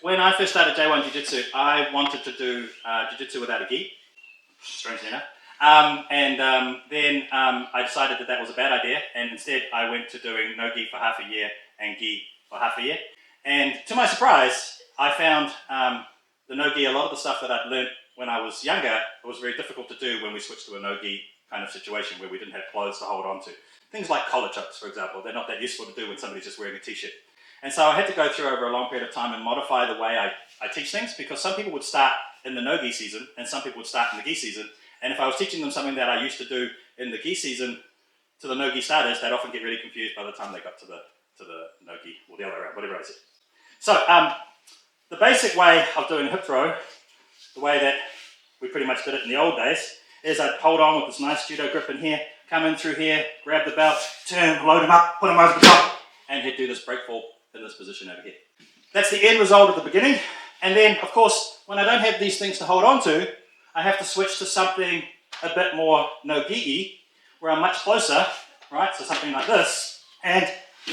when I first started J1 Jiu-Jitsu, I wanted to do Jiu-Jitsu without a gi, strangely enough. Then I decided that was a bad idea, and instead I went to doing no gi for half a year and gi for half a year. And to my surprise, I found the no gi, a lot of the stuff that I'd learned when I was younger, it was very difficult to do when we switched to a no gi kind of situation where we didn't have clothes to hold on to. Things like collar chokes, for example, they're not that useful to do when somebody's just wearing a t-shirt. And so I had to go through over a long period of time and modify the way I teach things, because some people would start in the no gi season and some people would start in the gi season. And if I was teaching them something that I used to do in the gi season to the no gi starters, they'd often get really confused by the time they got to the no gi, or the other way around, whatever I said. So the basic way of doing a hip throw, the way that we pretty much did it in the old days, is I'd hold on with this nice judo grip in here, come in through here, grab the belt, turn, load him up, put him over the top, and he'd do this break fall in this position over here. That's the end result at the beginning. And then, of course, when I don't have these things to hold on to, I have to switch to something a bit more no-gi-y, where I'm much closer, right? So something like this, and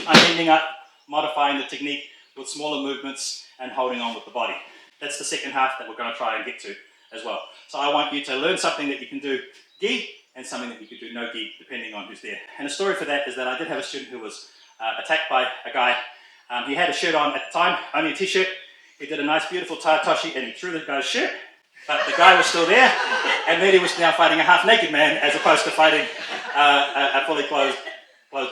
I'm ending up modifying the technique with smaller movements and holding on with the body. That's the second half that we're going to try and get to as well. So I want you to learn something that you can do gi and something that you can do no gi, depending on who's there. And the story for that is that I did have a student who was attacked by a guy. He had a shirt on at the time, only a t-shirt. He did a nice beautiful taitoshi and he threw the guy's shirt, but the guy was still there, and then he was now fighting a half-naked man as opposed to fighting a fully clothed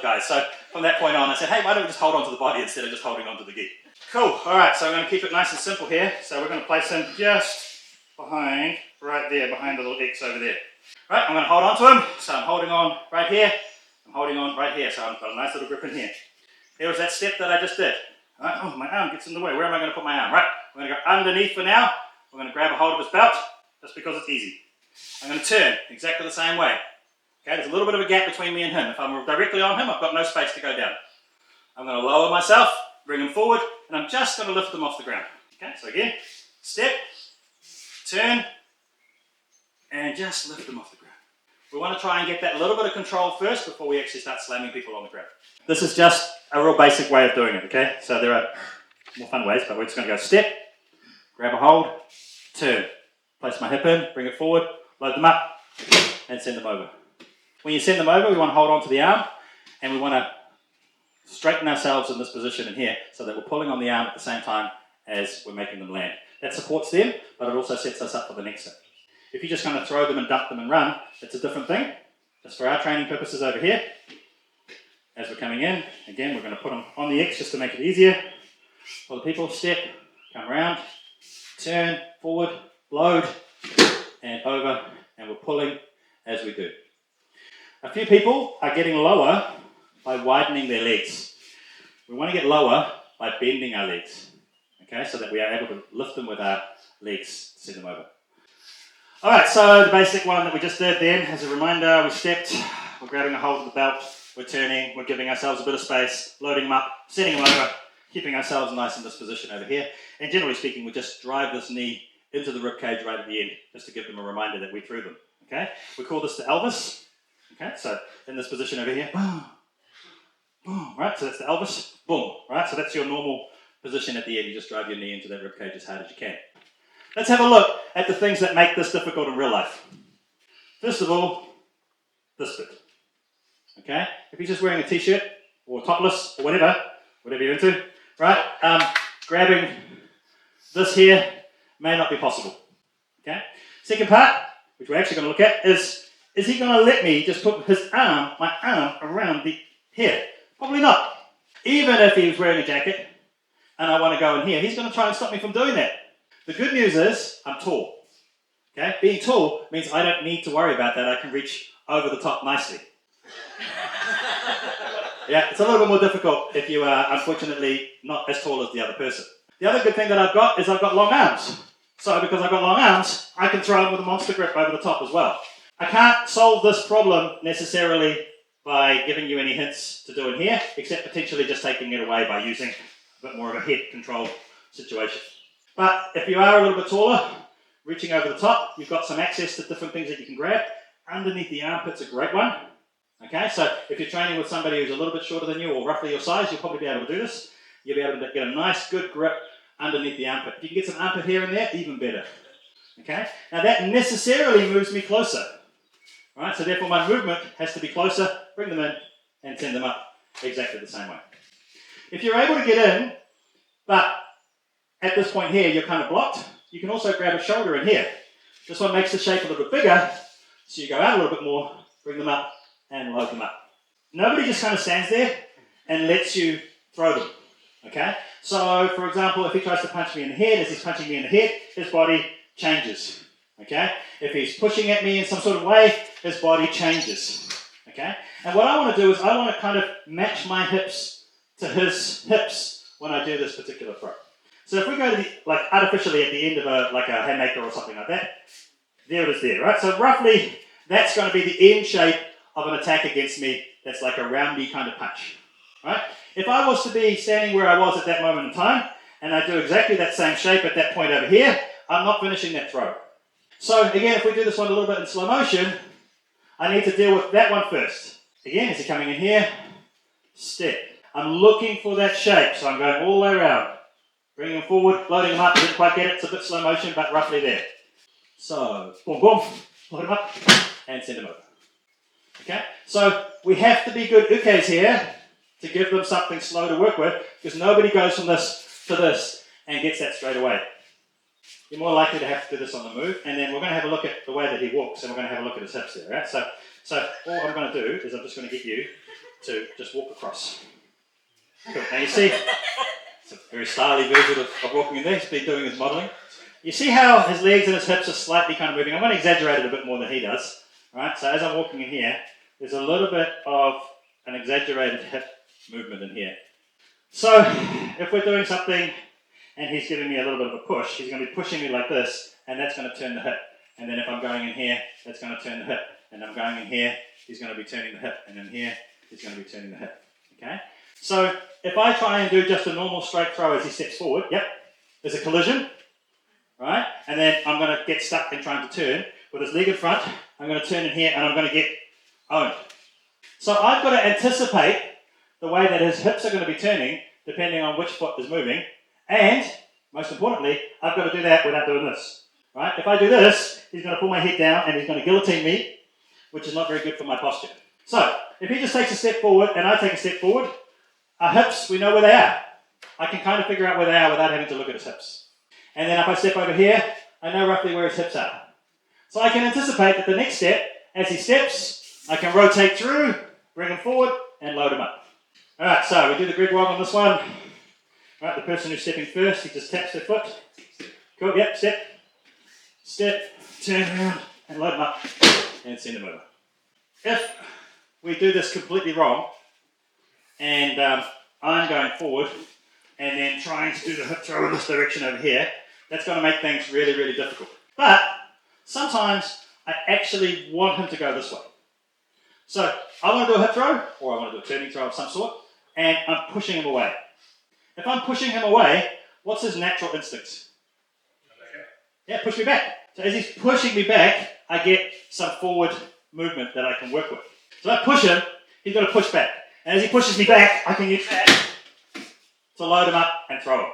guy. So from that point on, I said, hey, why don't we just hold on to the body instead of just holding on to the gi? Cool, all right, so I'm going to keep it nice and simple here. So we're going to place him just behind, right there, behind the little X over there. Right, I'm going to hold on to him. So I'm holding on right here. I'm holding on right here. So I've got a nice little grip in here. Here was that step that I just did. Right, oh, my arm gets in the way. Where am I going to put my arm? Right, I'm going to go underneath for now. We're going to grab a hold of his belt, just because it's easy. I'm going to turn exactly the same way. Okay, there's a little bit of a gap between me and him. If I'm directly on him, I've got no space to go down. I'm going to lower myself, bring him forward, and I'm just going to lift him off the ground. Okay, so again, step, turn, and just lift them off the ground. We want to try and get that little bit of control first before we actually start slamming people on the ground. This is just a real basic way of doing it, okay? So there are more fun ways, but we're just going to go step, grab a hold, turn, place my hip in, bring it forward, load them up, and send them over. When you send them over, we want to hold on to the arm, and we want to straighten ourselves in this position in here so that we're pulling on the arm at the same time as we're making them land. That supports them, but it also sets us up for the next step. If you just kind of throw them and dump them and run, it's a different thing. Just for our training purposes over here, as we're coming in, again, we're going to put them on the X just to make it easier. For the people, step, come around, turn, forward, load, and over, and we're pulling as we do. A few people are getting lower by widening their legs. We want to get lower by bending our legs, okay, so that we are able to lift them with our legs to send them over. All right, so the basic one that we just did then, as a reminder, we stepped, we're grabbing a hold of the belt, we're turning, we're giving ourselves a bit of space, loading them up, sending them over, keeping ourselves nice in this position over here. And generally speaking, we just drive this knee into the rib cage right at the end, just to give them a reminder that we threw them, okay? We call this the Elvis, okay? So in this position over here, boom, boom, right? So that's the Elvis, boom, right? So that's your normal position at the end. You just drive your knee into that rib cage as hard as you can. Let's have a look at the things that make this difficult in real life. First of all, this bit. Okay? If you're just wearing a t-shirt or topless or whatever you're into, right? Grabbing this here may not be possible. Okay? Second part, which we're actually going to look at, is he going to let me just put my arm around the here? Probably not. Even if he was wearing a jacket and I want to go in here, he's going to try and stop me from doing that. The good news is I'm tall. Okay? Being tall means I don't need to worry about that. I can reach over the top nicely. Yeah, it's a little bit more difficult if you are unfortunately not as tall as the other person. The other good thing that I've got is I've got long arms. So because I've got long arms, I can throw them with a monster grip over the top as well. I can't solve this problem necessarily by giving you any hints to do in here, except potentially just taking it away by using a bit more of a head control situation. But if you are a little bit taller, reaching over the top, you've got some access to different things that you can grab. Underneath the armpit's a great one. Okay, so if you're training with somebody who's a little bit shorter than you or roughly your size, you'll probably be able to do this. You'll be able to get a nice, good grip underneath the armpit. If you can get some armpit hair in there, even better. Okay? Now that necessarily moves me closer. Right? So therefore my movement has to be closer, bring them in, and send them up exactly the same way. If you're able to get in, but at this point here you're kind of blocked, you can also grab a shoulder in here. This one makes the shape a little bit bigger, so you go out a little bit more, bring them up, and load them up. Nobody just kind of stands there and lets you throw them. Okay? So, for example, if he tries to punch me in the head, as he's punching me in the head, his body changes. Okay? If he's pushing at me in some sort of way, his body changes. Okay? And what I want to do is I want to kind of match my hips to his hips when I do this particular throw. So if we go to the, like artificially at the end of a haymaker or something like that, there it is there, right? So roughly that's going to be the end shape of an attack against me that's like a roundy kind of punch, right? If I was to be standing where I was at that moment in time and I do exactly that same shape at that point over here, I'm not finishing that throw. So again, if we do this one a little bit in slow motion, I need to deal with that one first. Again, as you're coming in here, step. I'm looking for that shape, so I'm going all the way around. Bringing them forward, loading them up, didn't quite get it, it's a bit slow motion, but roughly there. So, boom, boom, load them up, and send them over. Okay? So, we have to be good ukes here to give them something slow to work with, because nobody goes from this to this and gets that straight away. You're more likely to have to do this on the move, and then we're going to have a look at the way that he walks, and we're going to have a look at his hips there, right? So all I'm going to do is I'm just going to get you to just walk across. Cool. Now you see, it's a very stylish version of walking in there. He's been doing his modelling. You see how his legs and his hips are slightly kind of moving. I'm going to exaggerate it a bit more than he does. Right? So as I'm walking in here, there's a little bit of an exaggerated hip movement in here. So if we're doing something and he's giving me a little bit of a push, he's going to be pushing me like this, and that's going to turn the hip. And then if I'm going in here, that's going to turn the hip. And I'm going in here, he's going to be turning the hip. And in here, he's going to be turning the hip. Okay? So if I try and do just a normal straight throw as he steps forward, yep, there's a collision, right? And then I'm going to get stuck in trying to turn. With his leg in front, I'm going to turn in here and I'm going to get owned. So I've got to anticipate the way that his hips are going to be turning depending on which foot is moving. And, most importantly, I've got to do that without doing this. Right? If I do this, he's going to pull my head down and he's going to guillotine me, which is not very good for my posture. So, if he just takes a step forward and I take a step forward, our hips, we know where they are. I can kind of figure out where they are without having to look at his hips. And then if I step over here, I know roughly where his hips are. So I can anticipate that the next step, as he steps, I can rotate through, bring him forward, and load him up. Alright, so we do the grid walk on this one. Right, the person who's stepping first, he just taps their foot. Cool, yep, step, turn around, and load him up, and send him over. If we do this completely wrong, and I'm going forward, and then trying to do the hip throw in this direction over here, that's going to make things really, really difficult. But sometimes I actually want him to go this way. So I want to do a hip throw, or I want to do a turning throw of some sort, and I'm pushing him away. If I'm pushing him away, what's his natural instinct? Yeah, push me back. So as he's pushing me back, I get some forward movement that I can work with. So if I push him, he's got to push back. And as he pushes me back, I can use that to load him up and throw him.